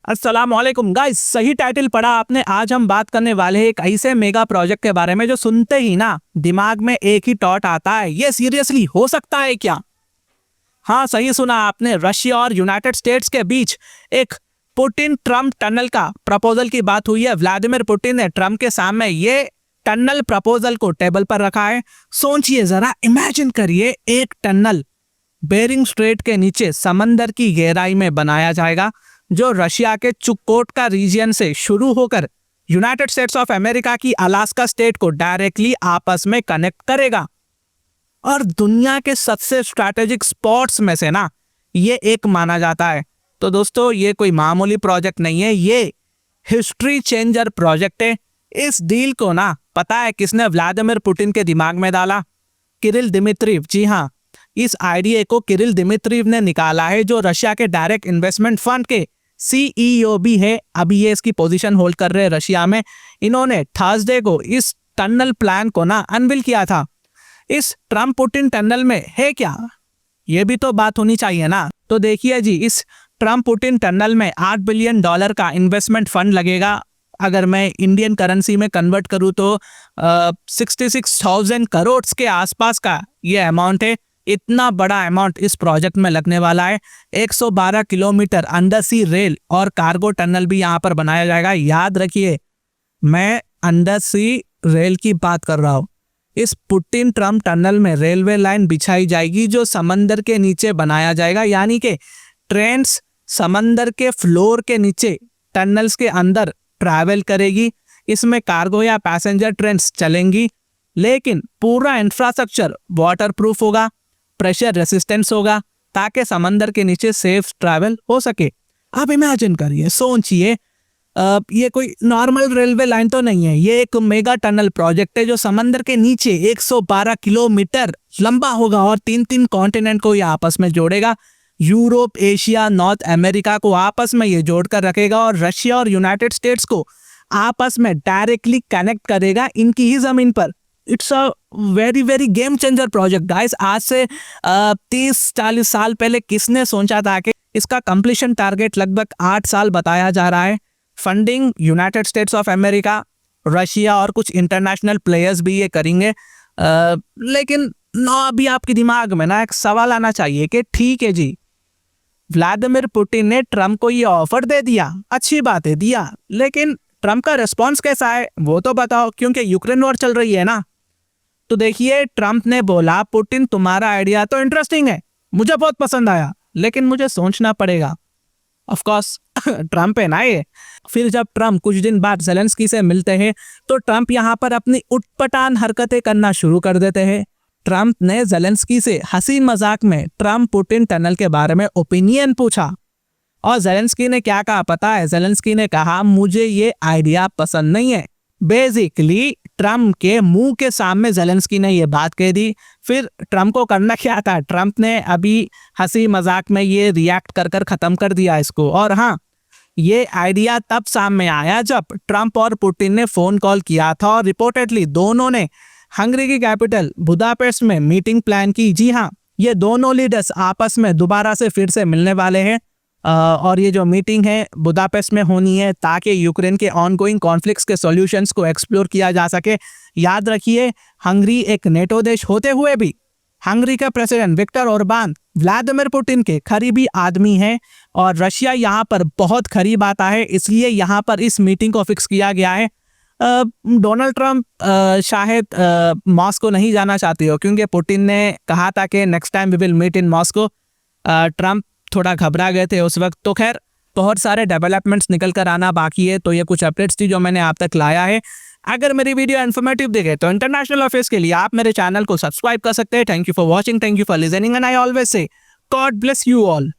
अस्सलामुअलैकुम गाइस, सही टाइटल पढ़ा आपने। आज हम बात करने वाले हैं एक ऐसे मेगा प्रोजेक्ट के बारे में जो सुनते ही ना दिमाग में एक ही थॉट आता है, ये सीरियसली हो सकता है क्या? हाँ, सही सुना आपने। रशिया और यूनाइटेड स्टेट्स के बीच एक पुतिन ट्रम्प टनल का प्रपोजल की बात हुई है। व्लादिमीर पुतिन ने ट्रम्प के सामने ये टनल प्रपोजल को टेबल पर रखा है। सोचिए जरा, इमेजिन करिए, एक टनल बेरिंग स्ट्रेट के नीचे समंदर की गहराई में बनाया जाएगा, जो रशिया के चुकोटका रीजन से शुरू होकर यूनाइटेड स्टेट्स ऑफ अमेरिका की अलास्का स्टेट को डायरेक्टली आपस में कनेक्ट करेगा। और दुनिया के सबसे स्ट्रैटेजिक स्पॉट्स में से ना ये एक माना जाता है। तो दोस्तों, ये कोई मामूली प्रोजेक्ट नहीं है, ये हिस्ट्री चेंजर प्रोजेक्ट है। इस डील को ना पता है किसने व्लादिमीर पुतिन के दिमाग में डाला? किरिल दिमित्रिव। जी हाँ, इस आइडिया को किरिल दिमित्रिव ने निकाला है, जो रशिया के डायरेक्ट इन्वेस्टमेंट फंड के सीईओ भी है। अभी ये इसकी पोजीशन होल्ड कर रहे हैं रशिया में। इन्होंने थर्सडे को इस टनल प्लान को ना अनवील किया था। इस ट्रम्प पुतिन टनल में है क्या, ये भी तो बात होनी चाहिए ना। तो देखिए जी, इस ट्रम्प पुतिन टनल में $8 बिलियन का इन्वेस्टमेंट फंड लगेगा। अगर मैं इंडियन करेंसी में कन्वर्ट करूँ तो 66,000 करोड़ के आसपास का ये अमाउंट है। इतना बड़ा अमाउंट इस प्रोजेक्ट में लगने वाला है। 112 किलोमीटर अंडर सी रेल और कार्गो टनल भी यहाँ पर बनाया जाएगा। याद रखिए, मैं अंडर सी रेल की बात कर रहा हूँ। इस पुतिन ट्रम्प टनल में रेलवे लाइन बिछाई जाएगी, जो समंदर के नीचे बनाया जाएगा। यानी कि ट्रेन्स समंदर के फ्लोर के नीचे टनल्स के अंदर ट्रैवल करेगी। इसमें कार्गो या पैसेंजर ट्रेन्स चलेंगी, लेकिन पूरा इंफ्रास्ट्रक्चर वाटरप्रूफ होगा, प्रेशर रेसिस्टेंस होगा, ताकि समंदर के नीचे सेफ ट्रैवल हो सके। आप इमेजिन करिए, सोचिए, ये कोई नॉर्मल रेलवे लाइन तो नहीं है, ये एक मेगा टनल प्रोजेक्ट है जो समंदर के नीचे 112 किलोमीटर लंबा होगा और 3 कॉन्टिनेंट को ये आपस में जोड़ेगा। यूरोप, एशिया, नॉर्थ अमेरिका को आपस में ये जोड़कर रखेगा और रशिया और यूनाइटेड स्टेट्स को आपस में डायरेक्टली कनेक्ट करेगा इनकी ही जमीन पर। It's a very very game changer project guys. आज से 30-40 साल पहले किसने सोचा था कि इसका कंप्लीशन टारगेट लगभग 8 साल बताया जा रहा है। Funding United states of America, Russia और कुछ इंटरनेशनल प्लेयर्स भी ये करेंगे। लेकिन ना, अभी आपके दिमाग में ना एक सवाल आना चाहिए कि ठीक है जी, व्लादिमीर पुतिन ने ट्रम्प को ये ऑफर दे दिया, अच्छी बात है, दिया, लेकिन ट्रम्प का रिस्पॉन्स कैसा है वो तो बताओ, क्योंकि यूक्रेन वॉर चल रही है ना। तो देखिए, ट्रम्प ने बोला, पुतिन तुम्हारा आइडिया तो इंटरेस्टिंग है, मुझे बहुत पसंद आया, लेकिन मुझे सोचना पड़ेगा। ऑफ कोर्स ट्रम्प है ना ये। फिर जब ट्रम्प कुछ दिन बाद ज़ेलेंस्की से मिलते हैं तो ट्रम्प यहाँ पर अपनी उटपटांग हरकतें करना शुरू कर देते हैं। ट्रम्प ने ज़ेलेंस्की से हंसी मजाक में ट्रम्प पुतिन टनल के बारे में ओपिनियन पूछा, और ज़ेलेंस्की ने क्या कहा पता है? ज़ेलेंस्की ने कहा, मुझे ये आइडिया पसंद नहीं है। बेसिकली ट्रम्प के मुंह के सामने ज़ेलेंस्की ने ये बात कह दी। फिर ट्रम्प को करना क्या था? ट्रम्प ने अभी हंसी मजाक में ये रिएक्ट कर कर ख़त्म कर दिया इसको। और हाँ, ये आइडिया तब सामने आया जब ट्रम्प और पुतिन ने फ़ोन कॉल किया था और रिपोर्टेडली दोनों ने हंगरी की कैपिटल बुदापेस्ट में मीटिंग प्लान की। जी हाँ, ये दोनों लीडर्स आपस में दोबारा से फिर से मिलने वाले हैं और ये जो मीटिंग है बुदापेस्ट में होनी है, ताकि यूक्रेन के ऑनगोइंग कॉन्फ्लिक्ट्स के सॉल्यूशंस को एक्सप्लोर किया जा सके। याद रखिए, हंगरी एक नेटो देश होते हुए भी हंगरी का president Viktor Orban Vladimir Putin के करीबी आदमी हैं और रशिया यहाँ पर बहुत करीब आता है, इसलिए यहाँ पर इस मीटिंग को फिक्स किया गया है। डोनाल्ड ट्रम्प शायद मॉस्को नहीं जाना चाहते हो, क्योंकि पुतिन ने कहा था कि next time we will meet in Moscow. Trump थोड़ा घबरा गए थे उस वक्त। तो खैर, बहुत सारे डेवलपमेंट्स निकल कर आना बाकी है। तो ये कुछ अपडेट्स थी जो मैंने आप तक लाया है। अगर मेरी वीडियो इन्फॉर्मेटिव दिखे तो इंटरनेशनल अफेयर्स के लिए आप मेरे चैनल को सब्सक्राइब कर सकते हैं। Thank you for watching, thank you for listening, and I always say God bless you all.